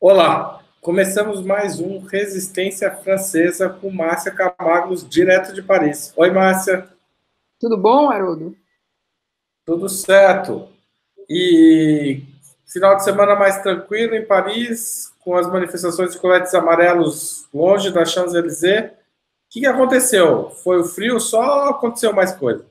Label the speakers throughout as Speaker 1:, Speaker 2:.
Speaker 1: Olá, começamos mais um Resistência Francesa com Márcia Camargos, direto de Paris. Oi, Márcia.
Speaker 2: Tudo bom, Haroldo?
Speaker 1: Tudo certo? E final de semana mais tranquilo em Paris, com as manifestações de coletes amarelos longe da Champs-Élysées. O que aconteceu? Foi o frio só ou aconteceu mais coisa?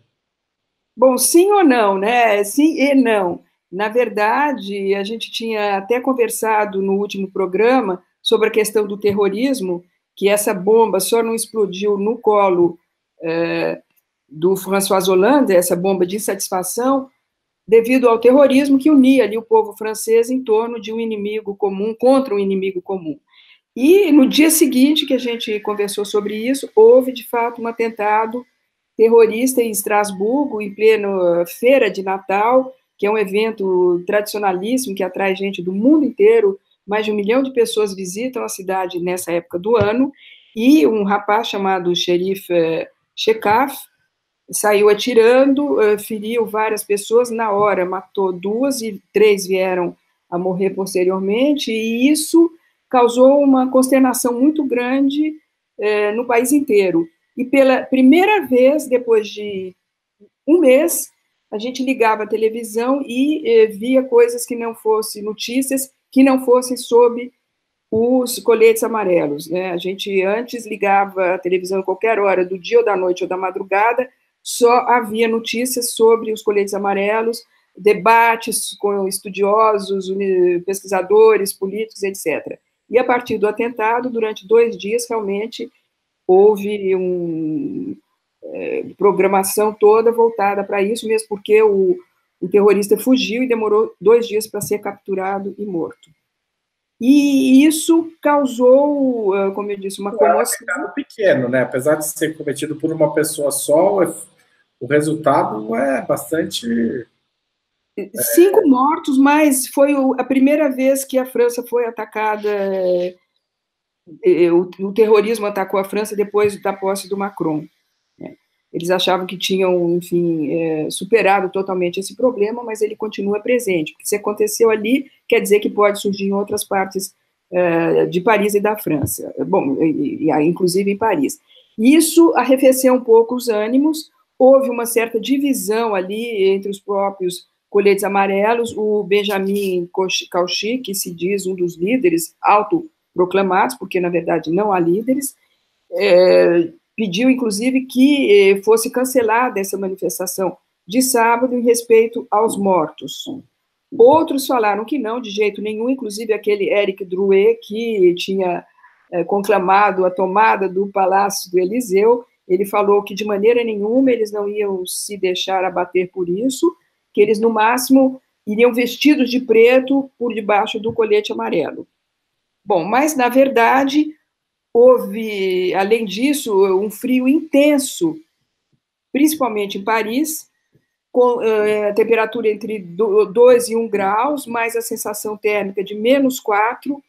Speaker 2: Bom, sim ou não, né? Sim e não. Na verdade, a gente tinha até conversado no último programa sobre a questão do terrorismo, que essa bomba só não explodiu no colo do François Hollande, essa bomba de insatisfação, devido ao terrorismo que unia ali o povo francês em torno de um inimigo comum, contra um inimigo comum. E no dia seguinte que a gente conversou sobre isso, houve de fato um atentado terrorista em Estrasburgo, em pleno Feira de Natal, que é um evento tradicionalíssimo que atrai gente do mundo inteiro. Mais de 1 milhão de pessoas visitam a cidade nessa época do ano. E um rapaz chamado Xerife Chekaf saiu atirando, feriu várias pessoas na hora, matou 2 e 3 vieram a morrer posteriormente, e isso causou uma consternação muito grande no país inteiro. E pela primeira vez, depois de um mês, a gente ligava a televisão e via coisas que não fossem notícias, que não fossem sobre os coletes amarelos, né? A gente antes ligava a televisão a qualquer hora do dia ou da noite ou da madrugada, só havia notícias sobre os coletes amarelos, debates com estudiosos, pesquisadores, políticos, etc. E a partir do atentado, durante 2 dias, realmente houve uma programação toda voltada para isso, mesmo porque o terrorista fugiu e demorou 2 dias para ser capturado e morto. E isso causou, como eu disse, uma
Speaker 1: Não é um
Speaker 2: comoção.
Speaker 1: atentado pequeno, né? Apesar de ser cometido por uma pessoa só, o resultado é bastante.
Speaker 2: 5 mortos, mas foi a primeira vez que a França foi atacada, o terrorismo atacou a França depois da posse do Macron. Eles achavam que tinham, enfim, superado totalmente esse problema, mas ele continua presente, porque se aconteceu ali, quer dizer que pode surgir em outras partes de Paris e da França, bom, inclusive em Paris. Isso arrefeceu um pouco os ânimos, houve uma certa divisão ali entre os próprios coletes amarelos, o Benjamin Cauchy, que se diz um dos líderes autoproclamados, porque na verdade não há líderes, pediu, inclusive, que fosse cancelada essa manifestação de sábado em respeito aos mortos. Outros falaram que não, de jeito nenhum, inclusive aquele Éric Drouet, que tinha conclamado a tomada do Palácio do Eliseu, ele falou que de maneira nenhuma eles não iam se deixar abater por isso, que eles, no máximo, iriam vestidos de preto por debaixo do colete amarelo. Bom, mas, na verdade, houve, além disso, um frio intenso, principalmente em Paris, com a temperatura entre 2 e 1 graus, mais a sensação térmica de -4,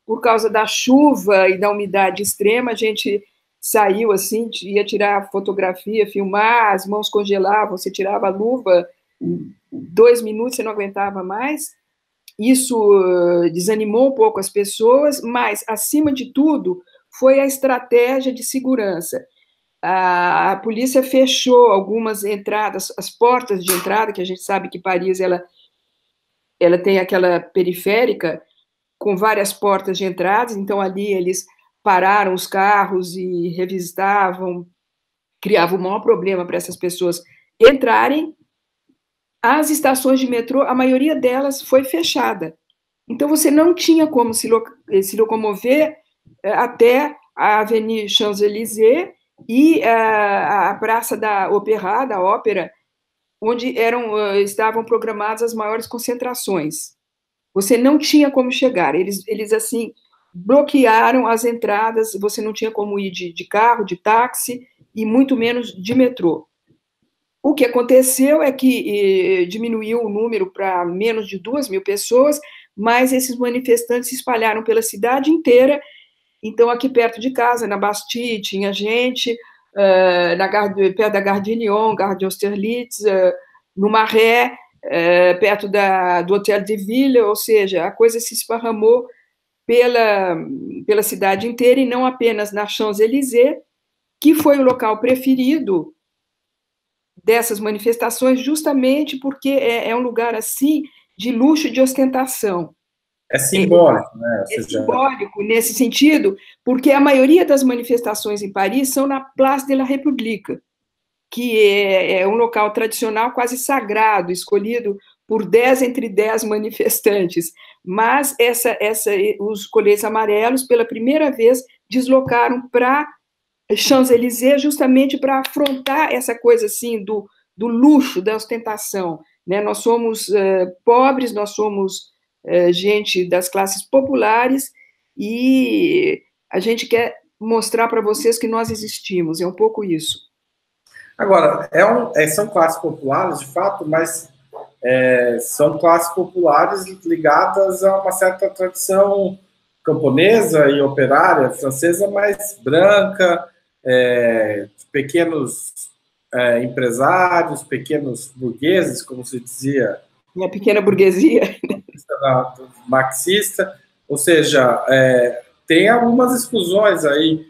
Speaker 2: por causa da chuva e da umidade extrema. A gente saiu assim, ia tirar fotografia, filmar, as mãos congelavam, você tirava a luva, 2 minutos você não aguentava mais. Isso desanimou um pouco as pessoas, mas, acima de tudo, foi a estratégia de segurança. A polícia fechou algumas entradas, as portas de entrada, que a gente sabe que Paris ela tem aquela periférica com várias portas de entrada, então ali eles pararam os carros e revistavam, criavam o maior problema para essas pessoas entrarem. As estações de metrô, a maioria delas foi fechada. Então, você não tinha como se locomover até a Avenue Champs-Élysées e a Praça da Opéra, da Ópera, onde estavam programadas as maiores concentrações. Você não tinha como chegar. Eles assim, bloquearam as entradas, você não tinha como ir de carro, de táxi, e muito menos de metrô. O que aconteceu é que diminuiu o número para menos de 2.000 pessoas, mas esses manifestantes se espalharam pela cidade inteira. Então, aqui perto de casa, na Bastille, tinha gente, perto da Gare de Lyon, Gare de Austerlitz, no Marais, perto do Hotel de Ville, ou seja, a coisa se esparramou pela cidade inteira, e não apenas na Champs-Élysées, que foi o local preferido dessas manifestações, justamente porque é um lugar, assim, de luxo e de ostentação.
Speaker 1: É simbólico, né? Ou
Speaker 2: É
Speaker 1: seja,
Speaker 2: simbólico nesse sentido, porque a maioria das manifestações em Paris são na Place de la République, que é um local tradicional quase sagrado, escolhido por 10 entre 10 manifestantes. Mas os coletes amarelos, pela primeira vez, deslocaram para Champs-Élysées justamente para afrontar essa coisa assim do luxo, da ostentação. Né? Nós somos pobres, nós somos gente das classes populares e a gente quer mostrar para vocês que nós existimos. É um pouco isso.
Speaker 1: agora, são classes populares, de fato, mas são classes populares ligadas a uma certa tradição camponesa e operária francesa, mais branca, pequenos empresários, pequenos burgueses, como se dizia.
Speaker 2: Minha pequena burguesia.
Speaker 1: Marxista, ou seja, tem algumas exclusões aí.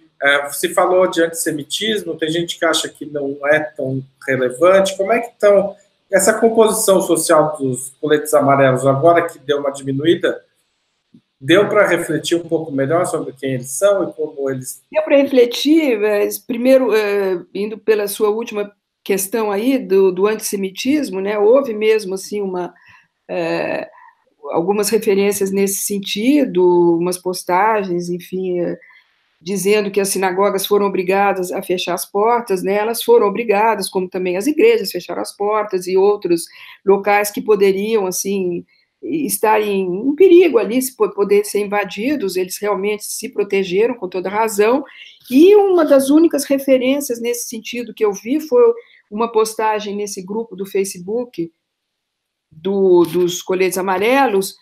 Speaker 1: Se falou de antissemitismo, tem gente que acha que não é tão relevante. Como é que estão essa composição social dos coletes amarelos, agora que deu uma diminuída, deu para refletir um pouco melhor sobre quem eles são e como eles...
Speaker 2: Deu para refletir, primeiro, indo pela sua última questão aí, do antissemitismo, né? Houve mesmo, assim, algumas referências nesse sentido, umas postagens, enfim, dizendo que as sinagogas foram obrigadas a fechar as portas, né? Elas foram obrigadas, como também as igrejas fecharam as portas e outros locais que poderiam, assim, estar em perigo ali, poder ser invadidos, eles realmente se protegeram com toda razão, e uma das únicas referências nesse sentido que eu vi foi uma postagem nesse grupo do Facebook dos coletes amarelos,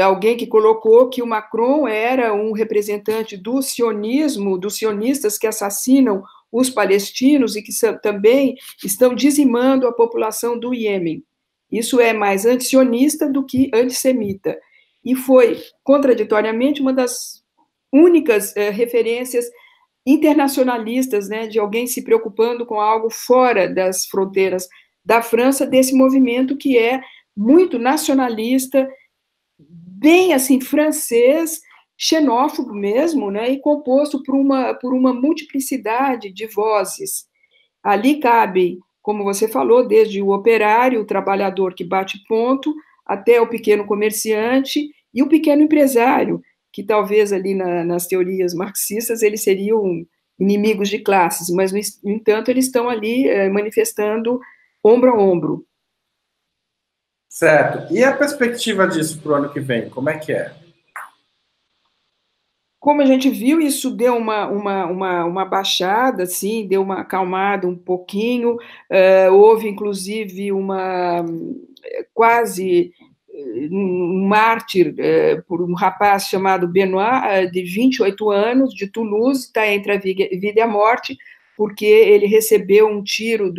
Speaker 2: alguém que colocou que o Macron era um representante do sionismo, dos sionistas que assassinam os palestinos e que também estão dizimando a população do Iêmen. Isso é mais antisionista do que antissemita. E foi, contraditoriamente, uma das únicas referências internacionalistas, né, de alguém se preocupando com algo fora das fronteiras da França, desse movimento que é muito nacionalista, bem assim, francês, xenófobo mesmo, né, e composto por uma multiplicidade de vozes. Ali cabem, como você falou, desde o operário, o trabalhador que bate ponto, até o pequeno comerciante e o pequeno empresário, que talvez ali nas teorias marxistas eles seriam inimigos de classes, mas, no entanto, eles estão ali manifestando ombro a ombro.
Speaker 1: Certo. E a perspectiva disso para o ano que vem, como é que é?
Speaker 2: Como a gente viu, isso deu uma baixada, assim, deu uma acalmada um pouquinho, houve, inclusive, quase um mártir por um rapaz chamado Benoit, de 28 anos, de Toulouse, está entre a vida e a morte, porque ele recebeu um tiro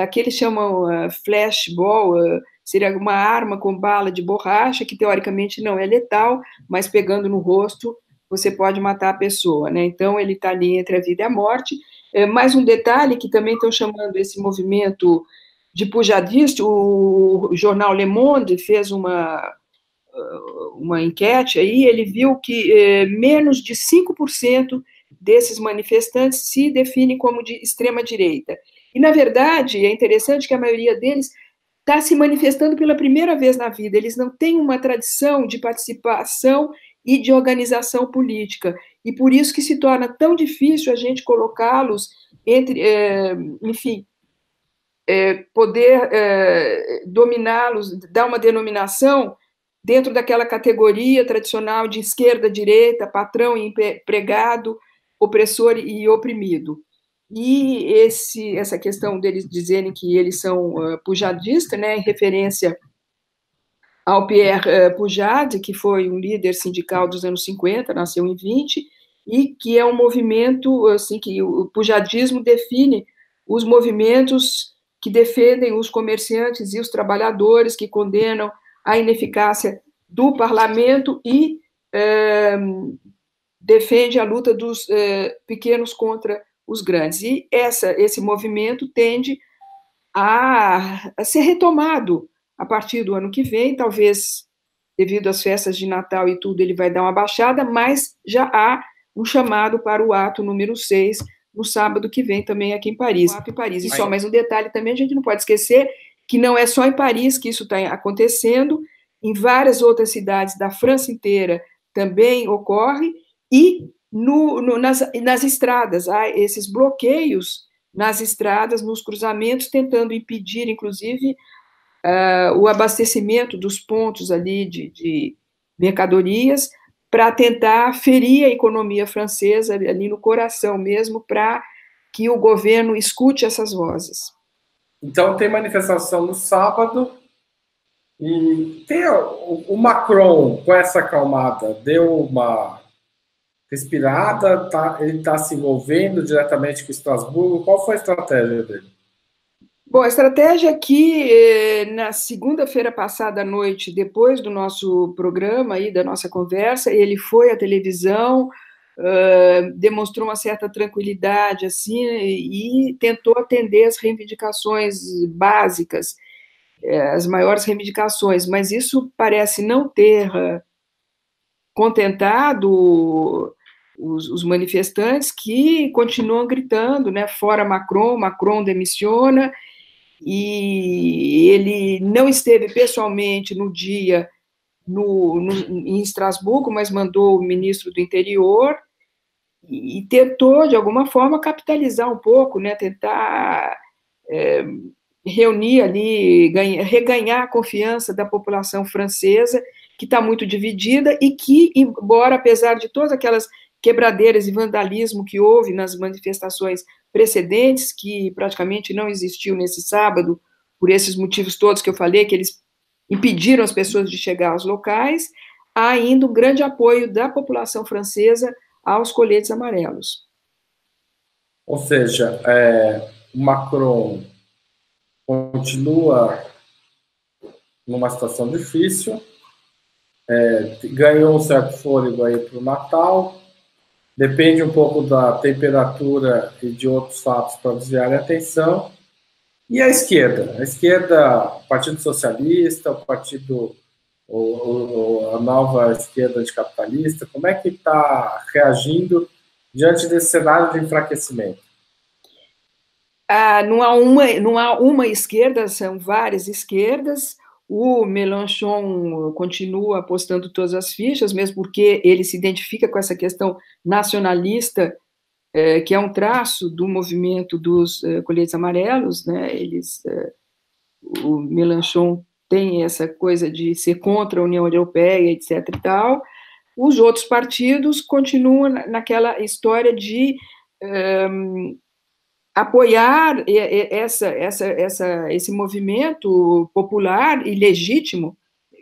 Speaker 2: aqui eles chamam flashball, seria uma arma com bala de borracha, que teoricamente não é letal, mas pegando no rosto, você pode matar a pessoa, né? Então, ele está ali entre a vida e a morte. Mais um detalhe que também estão chamando esse movimento de pujadista, o jornal Le Monde fez uma enquete aí, ele viu que menos de 5% desses manifestantes se definem como de extrema-direita. E, na verdade, é interessante que a maioria deles está se manifestando pela primeira vez na vida, eles não têm uma tradição de participação e de organização política, e por isso que se torna tão difícil a gente colocá-los entre, enfim, poder dominá-los, dar uma denominação dentro daquela categoria tradicional de esquerda, direita, patrão e empregado, opressor e oprimido. E essa questão deles dizerem que eles são pujadistas, né, em referência ao Pierre Pujade, que foi um líder sindical dos anos 50, nasceu em 20, e que é um movimento, assim, que o pujadismo define os movimentos que defendem os comerciantes e os trabalhadores, que condenam a ineficácia do parlamento e defende a luta dos pequenos contra os grandes. E esse movimento tende a ser retomado a partir do ano que vem, talvez devido às festas de Natal e tudo, ele vai dar uma baixada, mas já há um chamado para o ato número 6, no sábado que vem, também aqui em Paris. E só mais um detalhe também, a gente não pode esquecer que não é só em Paris que isso está acontecendo, em várias outras cidades da França inteira também ocorre, e nas estradas, há esses bloqueios nas estradas, nos cruzamentos, tentando impedir, inclusive, o abastecimento dos pontos ali de mercadorias, para tentar ferir a economia francesa ali no coração mesmo, para que o governo escute essas vozes.
Speaker 1: Então, tem manifestação no sábado, e tem o Macron, com essa acalmada, deu uma respirada, ele está se envolvendo diretamente com Estrasburgo. Qual foi a estratégia dele?
Speaker 2: Bom, a estratégia é que na segunda-feira passada à noite, depois do nosso programa aí, da nossa conversa, ele foi à televisão, demonstrou uma certa tranquilidade assim e tentou atender as reivindicações básicas, as maiores reivindicações, mas isso parece não ter contentado os manifestantes, que continuam gritando, né, fora Macron, Macron demissiona. E ele não esteve pessoalmente no dia em Estrasburgo, mas mandou o ministro do Interior e tentou, de alguma forma, capitalizar um pouco, né, tentar reunir ali, reganhar a confiança da população francesa, que está muito dividida e que, embora, apesar de todas aquelas quebradeiras e vandalismo que houve nas manifestações precedentes, que praticamente não existiu nesse sábado, por esses motivos todos que eu falei, que eles impediram as pessoas de chegar aos locais, há ainda um grande apoio da população francesa aos coletes amarelos.
Speaker 1: Ou seja, o Macron continua numa situação difícil, ganhou um certo fôlego aí para o Natal, depende um pouco da temperatura e de outros fatos para desviar a atenção. E a esquerda? A esquerda, o Partido Socialista, o Partido, a nova esquerda anticapitalista, como é que está reagindo diante desse cenário de enfraquecimento?
Speaker 2: Não há uma esquerda, são várias esquerdas. O Mélenchon continua apostando todas as fichas, mesmo porque ele se identifica com essa questão nacionalista, que é um traço do movimento dos coletes amarelos, né? O Mélenchon tem essa coisa de ser contra a União Europeia, etc. e tal. Os outros partidos continuam naquela história de apoiar esse movimento popular e legítimo,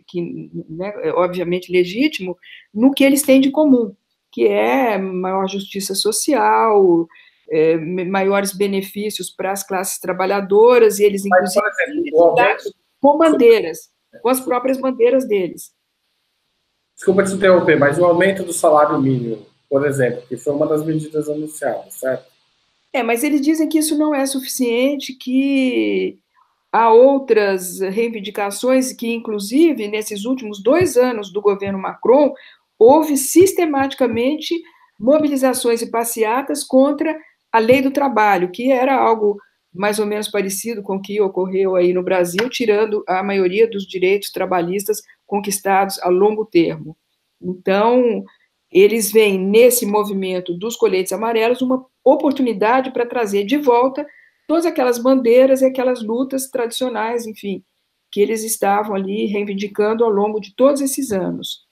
Speaker 2: que, né, é obviamente legítimo, no que eles têm de comum, que é maior justiça social, maiores benefícios para as classes trabalhadoras, e eles, inclusive, com bandeiras, com as próprias bandeiras deles.
Speaker 1: Desculpa te interromper, mas o aumento do salário mínimo, por exemplo, que foi uma das medidas anunciadas, certo?
Speaker 2: Mas eles dizem que isso não é suficiente, que há outras reivindicações, que, inclusive, nesses últimos 2 anos do governo Macron, houve sistematicamente mobilizações e passeatas contra a lei do trabalho, que era algo mais ou menos parecido com o que ocorreu aí no Brasil, tirando a maioria dos direitos trabalhistas conquistados a longo termo. Então, eles veem nesse movimento dos coletes amarelos uma oportunidade para trazer de volta todas aquelas bandeiras e aquelas lutas tradicionais, enfim, que eles estavam ali reivindicando ao longo de todos esses anos.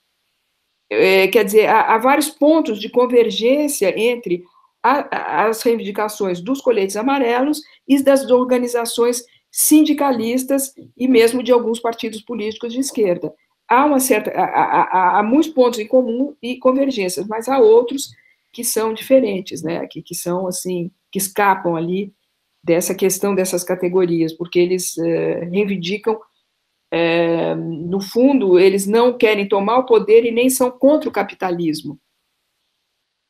Speaker 2: Quer dizer, há vários pontos de convergência entre as reivindicações dos coletes amarelos e das organizações sindicalistas e mesmo de alguns partidos políticos de esquerda. Há muitos pontos em comum e convergências, mas há outros que são diferentes, né? Que são assim, que escapam ali dessa questão dessas categorias, porque eles reivindicam no fundo, eles não querem tomar o poder e nem são contra o capitalismo.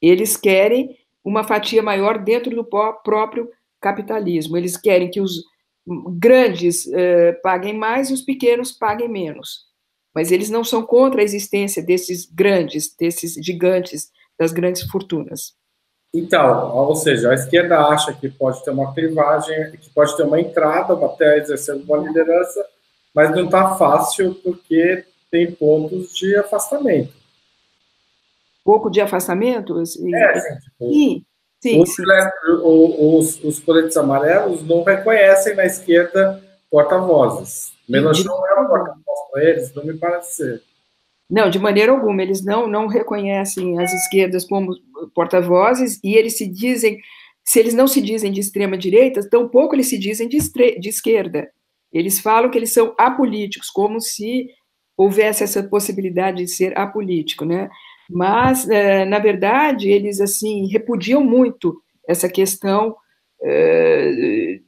Speaker 2: Eles querem uma fatia maior dentro do próprio capitalismo. Eles querem que os grandes paguem mais e os pequenos paguem menos. Mas eles não são contra a existência desses grandes, desses gigantes, das grandes fortunas.
Speaker 1: Então, ou seja, a esquerda acha que pode ter uma clivagem, que pode ter uma entrada até exercer uma liderança, mas não está fácil porque tem pontos de afastamento.
Speaker 2: Pouco de afastamento?
Speaker 1: Assim, tipo,
Speaker 2: sim.
Speaker 1: Os coletes amarelos não reconhecem na esquerda porta-vozes. Mélenchon é uma porta-voz para eles? Não me parece ser.
Speaker 2: Não, de maneira alguma. Eles não reconhecem as esquerdas como porta-vozes e eles se dizem, se eles não se dizem de extrema-direita, tampouco eles se dizem de esquerda. Eles falam que eles são apolíticos, como se houvesse essa possibilidade de ser apolítico, né? Mas, na verdade, eles, assim, repudiam muito essa questão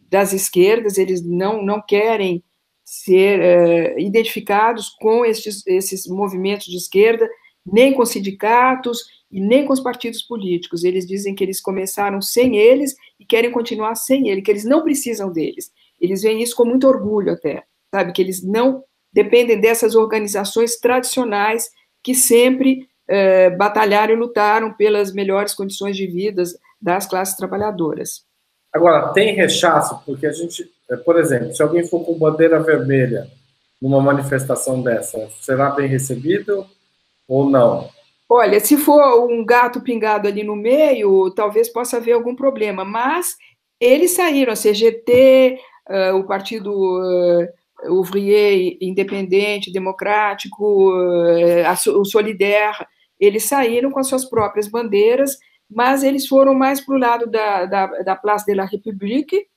Speaker 2: das esquerdas, eles não querem ser identificados com esses movimentos de esquerda, nem com sindicatos e nem com os partidos políticos. Eles dizem que eles começaram sem eles e querem continuar sem eles, que eles não precisam deles. Eles veem isso com muito orgulho até, sabe? Que eles não dependem dessas organizações tradicionais que sempre batalharam e lutaram pelas melhores condições de vida das classes trabalhadoras.
Speaker 1: Agora, tem rechaço, porque a gente, por exemplo, se alguém for com bandeira vermelha numa manifestação dessa, será bem recebido ou não?
Speaker 2: Olha, se for um gato pingado ali no meio, talvez possa haver algum problema, mas eles saíram, a CGT, o Partido Ouvrier Independente, Democrático, o Solidaire, eles saíram com as suas próprias bandeiras, mas eles foram mais para o lado da Place de la République,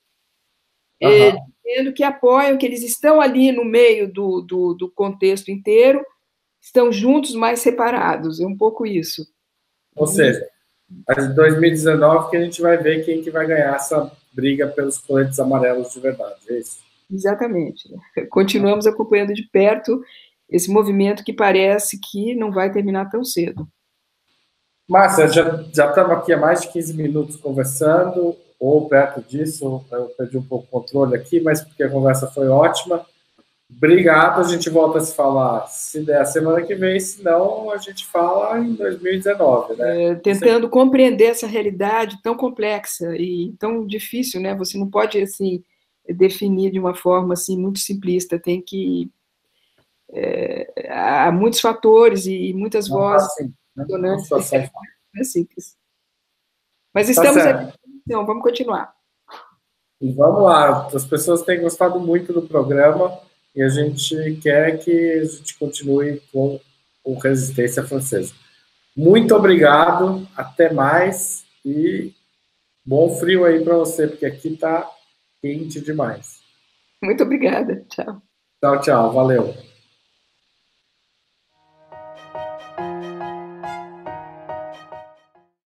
Speaker 2: dizendo que apoiam, que eles estão ali no meio do contexto inteiro, estão juntos, mas separados, é um pouco isso.
Speaker 1: Ou seja, em 2019 que a gente vai ver quem que vai ganhar essa briga pelos coletes amarelos de verdade, é isso?
Speaker 2: Exatamente. Continuamos acompanhando de perto esse movimento que parece que não vai terminar tão cedo.
Speaker 1: Márcia, já estamos aqui há mais de 15 minutos conversando, ou perto disso, eu perdi um pouco o controle aqui, mas porque a conversa foi ótima. Obrigado, a gente volta a se falar, se der a semana que vem, senão a gente fala em 2019, né?
Speaker 2: Tentando compreender essa realidade tão complexa e tão difícil, né? Você não pode, assim, definir de uma forma, assim, muito simplista, tem que... há muitos fatores e muitas vozes.
Speaker 1: Assim, né?
Speaker 2: Não é simples. Mas estamos aqui, então, vamos continuar.
Speaker 1: E vamos lá, as pessoas têm gostado muito do programa e a gente quer que a gente continue com Resistência Francesa. Muito obrigado, até mais e bom frio aí para você, porque aqui tá quente demais.
Speaker 2: Muito obrigada, tchau.
Speaker 1: Tchau, tchau, valeu.